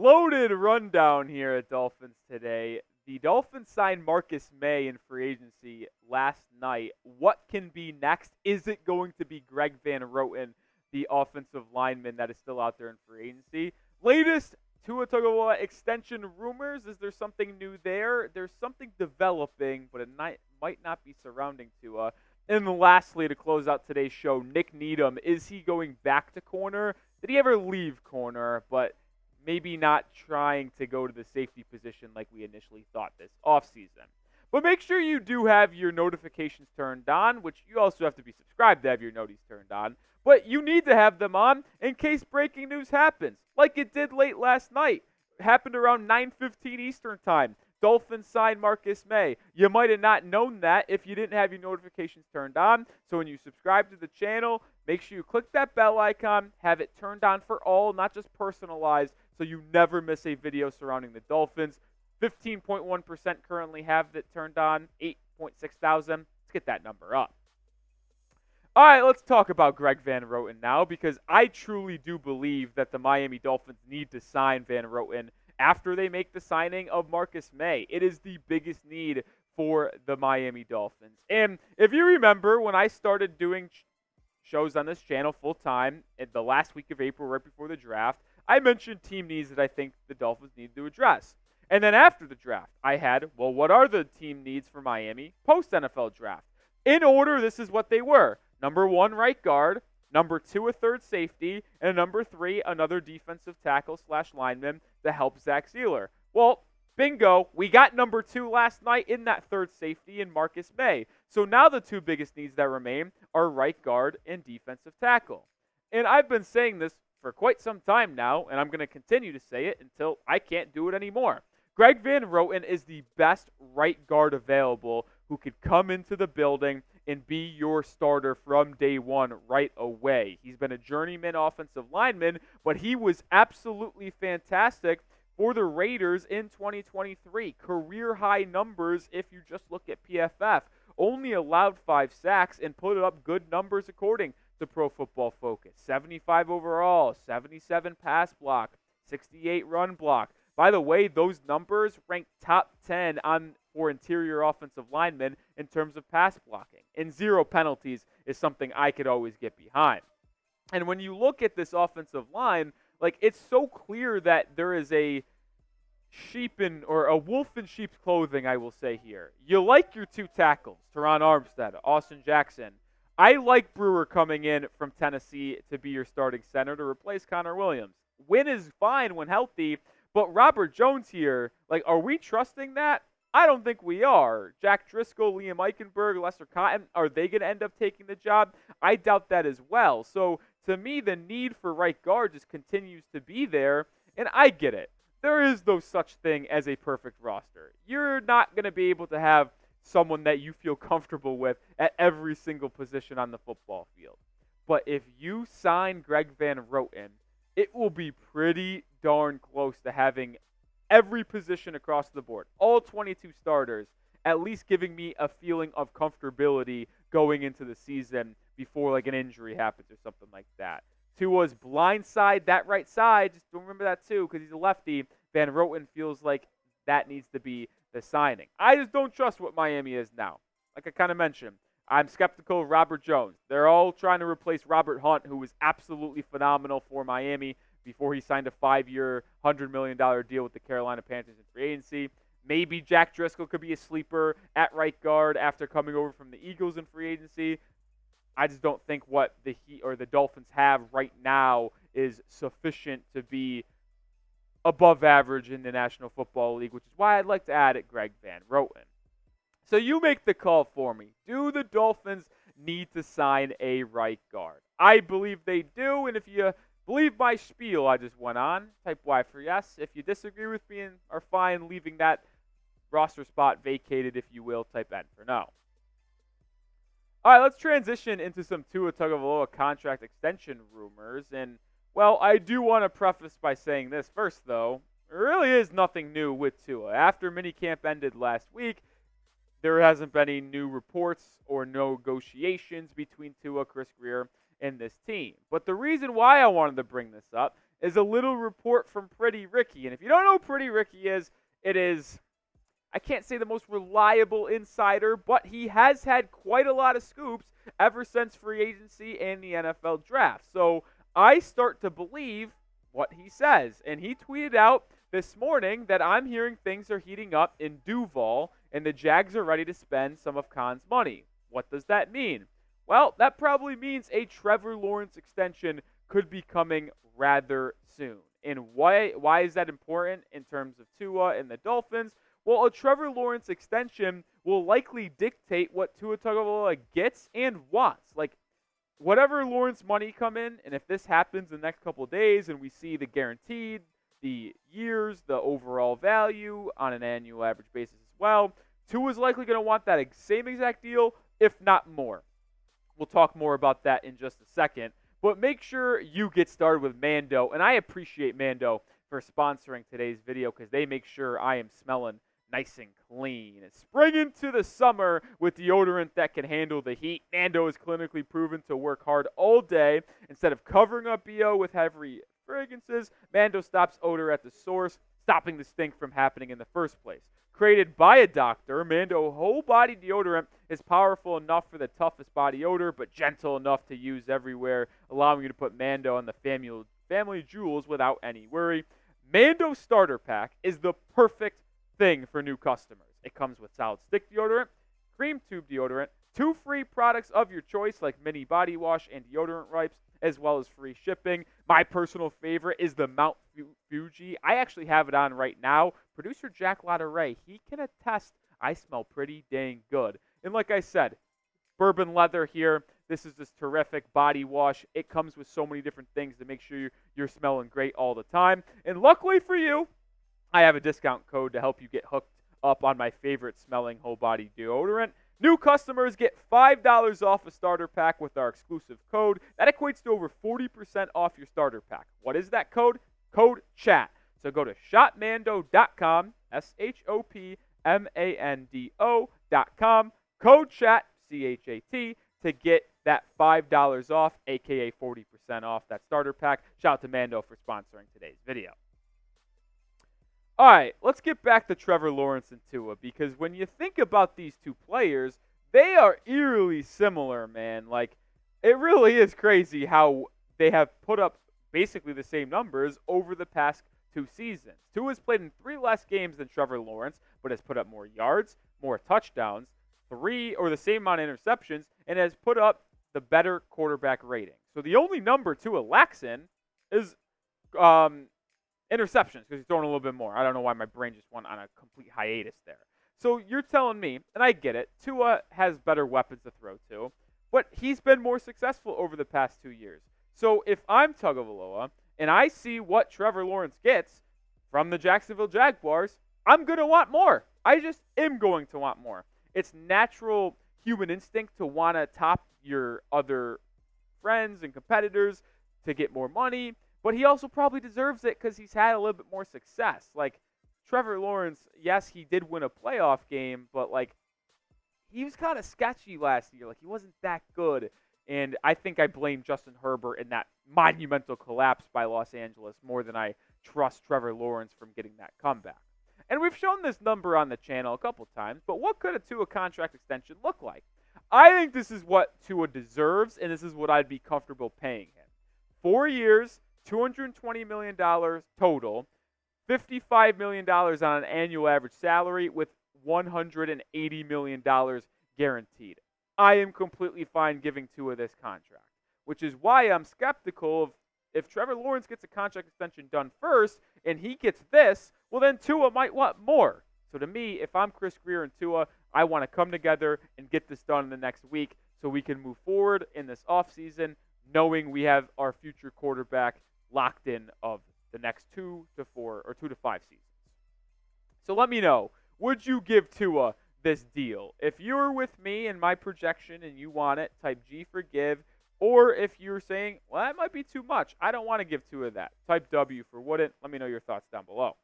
loaded rundown here at Dolphins Today. The Dolphins signed Marcus Maye in free agency last night. What can be next? Is it going to be Greg Van Roten, the offensive lineman that is still out there in free agency? Latest Tua Tagovailoa extension rumors. Is there something new there? There's something developing, but it might not be surrounding Tua. And lastly, to close out today's show, Nick Needham. Is he going back to corner? Did he ever leave corner? But maybe not trying to go to the safety position like we initially thought this offseason. But make sure you do have your notifications turned on, which you also have to be subscribed to have your noties turned on. But you need to have them on in case breaking news happens, like it did late last night. It happened around 9:15 Eastern Time. Dolphins signed Marcus Maye. You might have not known that if you didn't have your notifications turned on. So when you subscribe to the channel, make sure you click that bell icon, have it turned on for all, not just personalized, so you never miss a video surrounding the Dolphins. 15.1% currently have it turned on, 8.6 thousand. Let's get that number up. All right, let's talk about Greg Van Roten now, because I truly do believe that the Miami Dolphins need to sign Van Roten after they make the signing of Marcus Maye. It is the biggest need for the Miami Dolphins. And if you remember, when I started doing shows on this channel full-time in the last week of April, right before the draft, I mentioned team needs that I think the Dolphins need to address. And then after the draft, I had, well, what are the team needs for Miami post-NFL draft? In order, this is what they were. Number 1, right guard. Number 2, a third safety. And number 3, another defensive tackle / lineman to help Zach Sealer. Well, bingo, we got number 2 last night in that third safety in Marcus Maye. So now the 2 biggest needs that remain are right guard and defensive tackle. And I've been saying this for quite some time now, and I'm going to continue to say it until I can't do it anymore. Greg Van Roten is the best right guard available who could come into the building and be your starter from day one right away. He's been a journeyman offensive lineman, but he was absolutely fantastic for the Raiders in 2023. Career high numbers if you just look at PFF. Only allowed 5 sacks and put up good numbers according to Pro Football Focus. 75 overall, 77 pass block, 68 run block. By the way, those numbers rank top 10 for interior offensive linemen in terms of pass blocking. And 0 penalties is something I could always get behind. And when you look at this offensive line, it's so clear that there is a wolf in sheep's clothing, I will say here. You like your 2 tackles, Teron Armstead, Austin Jackson. I like Brewer coming in from Tennessee to be your starting center to replace Connor Williams. Wynn is fine when healthy, but Robert Jones here, are we trusting that? I don't think we are. Jack Driscoll, Liam Eichenberg, Lester Cotton, are they going to end up taking the job? I doubt that as well. So to me, the need for right guard just continues to be there, and I get it. There is no such thing as a perfect roster. You're not going to be able to have someone that you feel comfortable with at every single position on the football field. But if you sign Greg Van Roten, it will be pretty darn close to having every position across the board, all 22 starters, at least giving me a feeling of comfortability going into the season before an injury happens or something like that. Tua's blind side, that right side, just remember that too, because he's a lefty. Van Roten feels like that needs to be the signing. I just don't trust what Miami is now. Like I kind of mentioned, I'm skeptical of Robert Jones. They're all trying to replace Robert Hunt, who was absolutely phenomenal for Miami before he signed a 5-year, $100 million deal with the Carolina Panthers in free agency. Maybe Jack Driscoll could be a sleeper at right guard after coming over from the Eagles in free agency. I just don't think what the Heat or the Dolphins have right now is sufficient to be above average in the National Football League, which is why I'd like to add it Greg Van Roten. So you make the call for me. Do the Dolphins need to sign a right guard? I believe they do, and if you believe my spiel I just went on, type Y for yes. If you disagree with me and are fine leaving that roster spot vacated, if you will, type N for no. All right, let's transition into some Tua Tagovailoa contract extension rumors. And, well, I do want to preface by saying this first, though. There really is nothing new with Tua. After minicamp ended last week, there hasn't been any new reports or negotiations between Tua, Chris Grier, and this team. But the reason why I wanted to bring this up is a little report from Pretty Ricky. And if you don't know who Pretty Ricky is, it is, I can't say the most reliable insider, but he has had quite a lot of scoops ever since free agency and the NFL draft. So I start to believe what he says. And he tweeted out this morning that I'm hearing things are heating up in Duval and the Jags are ready to spend some of Khan's money. What does that mean? Well, that probably means a Trevor Lawrence extension could be coming rather soon. And why is that important in terms of Tua and the Dolphins? Well, a Trevor Lawrence extension will likely dictate what Tua Tagovailoa gets and wants. Like, whatever Lawrence money come in, and if this happens in the next couple of days and we see the guaranteed, the years, the overall value on an annual average basis as well, Tua's likely going to want that same exact deal, if not more. We'll talk more about that in just a second. But make sure you get started with Mando. And I appreciate Mando for sponsoring today's video because they make sure I am smelling nice and clean. And spring into the summer with deodorant that can handle the heat. Mando is clinically proven to work hard all day. Instead of covering up BO with heavy fragrances, Mando stops odor at the source, stopping the stink from happening in the first place. Created by a doctor, Mando whole body deodorant is powerful enough for the toughest body odor, but gentle enough to use everywhere, allowing you to put Mando on the family jewels without any worry. Mando Starter Pack is the perfect thing for new customers. It comes with solid stick deodorant, cream tube deodorant, 2 free products of your choice like mini body wash and deodorant wipes, as well as free shipping. My personal favorite is the Mount Fuji. I actually have it on right now. Producer Jack Latteray, he can attest I smell pretty dang good. And like I said, bourbon leather here. This is this terrific body wash. It comes with so many different things to make sure you're smelling great all the time. And luckily for you, I have a discount code to help you get hooked up on my favorite smelling whole body deodorant. New customers get $5 off a starter pack with our exclusive code. That equates to over 40% off your starter pack. What is that code? Code CHAT. So go to shopmando.com, shopmando.com, code CHAT, C-H-A-T, to get that $5 off, aka 40% off that starter pack. Shout out to Mando for sponsoring today's video. All right, let's get back to Trevor Lawrence and Tua, because when you think about these two players, they are eerily similar, man. Like, it really is crazy how they have put up basically the same numbers over the past 2 seasons. Tua has played in 3 less games than Trevor Lawrence, but has put up more yards, more touchdowns, 3 or the same amount of interceptions, and has put up the better quarterback rating. So the only number Tua lacks in is interceptions, because he's throwing a little bit more. I don't know why my brain just went on a complete hiatus there. So you're telling me, and I get it, Tua has better weapons to throw to, but he's been more successful over the past 2 years. So if I'm Tagovailoa and I see what Trevor Lawrence gets from the Jacksonville Jaguars, I'm going to want more. I just am going to want more. It's natural human instinct to want to top your other friends and competitors to get more money. But he also probably deserves it because he's had a little bit more success. Like, Trevor Lawrence, yes, he did win a playoff game, but, like, he was kind of sketchy last year. Like, he wasn't that good. And I think I blame Justin Herbert in that monumental collapse by Los Angeles more than I trust Trevor Lawrence from getting that comeback. And we've shown this number on the channel a couple times, but what could a Tua contract extension look like? I think this is what Tua deserves, and this is what I'd be comfortable paying him. 4 years, $220 million total, $55 million on an annual average salary with $180 million guaranteed. I am completely fine giving Tua this contract, which is why I'm skeptical of if Trevor Lawrence gets a contract extension done first and he gets this, well, then Tua might want more. So to me, if I'm Chris Grier and Tua, I want to come together and get this done in the next week so we can move forward in this offseason knowing we have our future quarterback locked in of the next 2 to 4 or 2 to 5 seasons. So let me know, would you give Tua this deal? If you're with me in my projection and you want it, type G for give. Or if you're saying, well, that might be too much, I don't want to give Tua that, type W for wouldn't. Let me know your thoughts down below.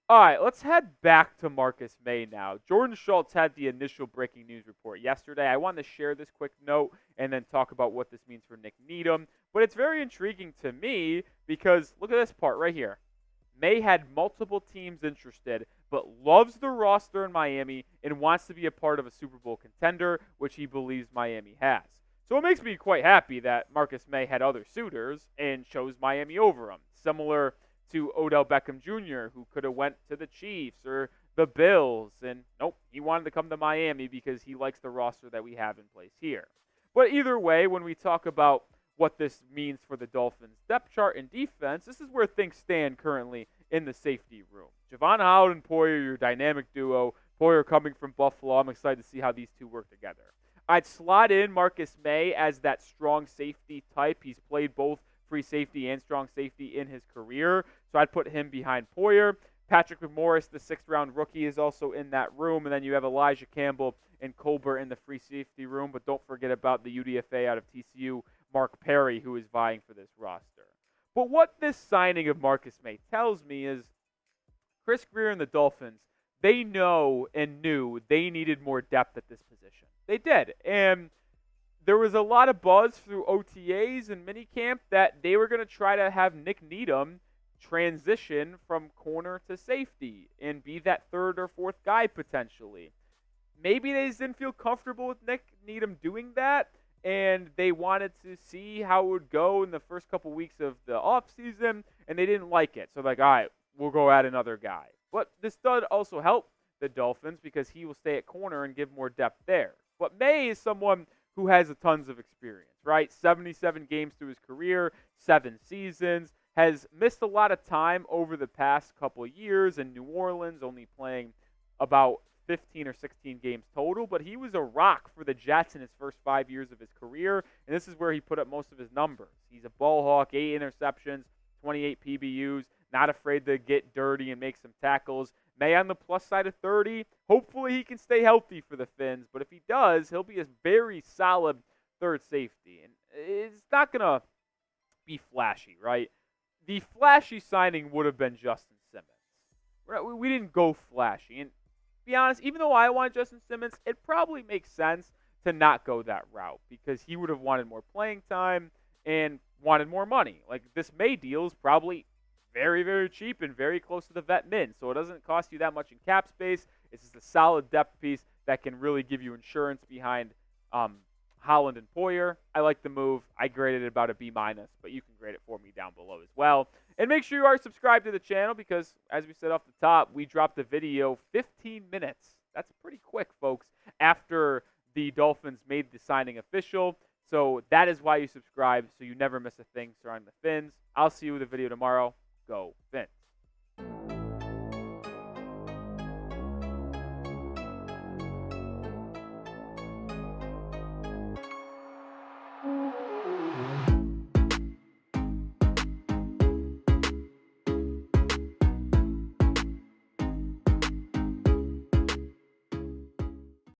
All right, let's head back to Marcus Maye now. Jordan Schultz had the initial breaking news report yesterday. I wanted to share this quick note and then talk about what this means for Nick Needham. But it's very intriguing to me because look at this part right here. Maye had multiple teams interested, but loves the roster in Miami and wants to be a part of a Super Bowl contender, which he believes Miami has. So it makes me quite happy that Marcus Maye had other suitors and chose Miami over him. Similar to Odell Beckham Jr., who could have went to the Chiefs or the Bills, and nope, he wanted to come to Miami because he likes the roster that we have in place here. But either way, when we talk about what this means for the Dolphins' depth chart and defense, this is where things stand currently in the safety room. Javon Howard and Poyer, your dynamic duo. Poyer coming from Buffalo. I'm excited to see how these two work together. I'd slot in Marcus Maye as that strong safety type. He's played both free safety and strong safety in his career, so I'd put him behind Poyer. Patrick McMorris, the sixth-round rookie, is also in that room, and then you have Elijah Campbell and Colbert in the free safety room, but don't forget about the UDFA out of TCU, Mark Perry, who is vying for this roster. But what this signing of Marcus Maye tells me is Chris Grier and the Dolphins, they know and knew they needed more depth at this position. They did, and there was a lot of buzz through OTAs and minicamp that they were going to try to have Nick Needham transition from corner to safety and be that third or fourth guy potentially. Maybe they just didn't feel comfortable with Nick Needham doing that, and they wanted to see how it would go in the first couple weeks of the offseason, and they didn't like it. So like, all right, we'll go add another guy. But this does also help the Dolphins because he will stay at corner and give more depth there. But Maye is someone who has a tons of experience, right? 77 games through his career, 7 seasons, has missed a lot of time over the past couple of years in New Orleans, only playing about 15 or 16 games total, but he was a rock for the Jets in his first 5 years of his career, and this is where he put up most of his numbers. He's a ball hawk, 8 interceptions, 28 PBUs, not afraid to get dirty and make some tackles. Maye on the plus side of 30. Hopefully he can stay healthy for the Fins, but if he does, he'll be a very solid third safety. And it's not going to be flashy, right? The flashy signing would have been Justin Simmons. We didn't go flashy. And to be honest, even though I want Justin Simmons, it probably makes sense to not go that route because he would have wanted more playing time and wanted more money. Like this Maye deal is probably very, very cheap and very close to the vet min, so it doesn't cost you that much in cap space. It's just a solid depth piece that can really give you insurance behind Holland and Poyer. I like the move. I graded it about a B-, but you can grade it for me down below as well. And make sure you are subscribed to the channel because, as we said off the top, we dropped the video 15 minutes. That's pretty quick, folks, after the Dolphins made the signing official. So that is why you subscribe, so you never miss a thing surrounding the Fins. I'll see you with a video tomorrow. Go Fins.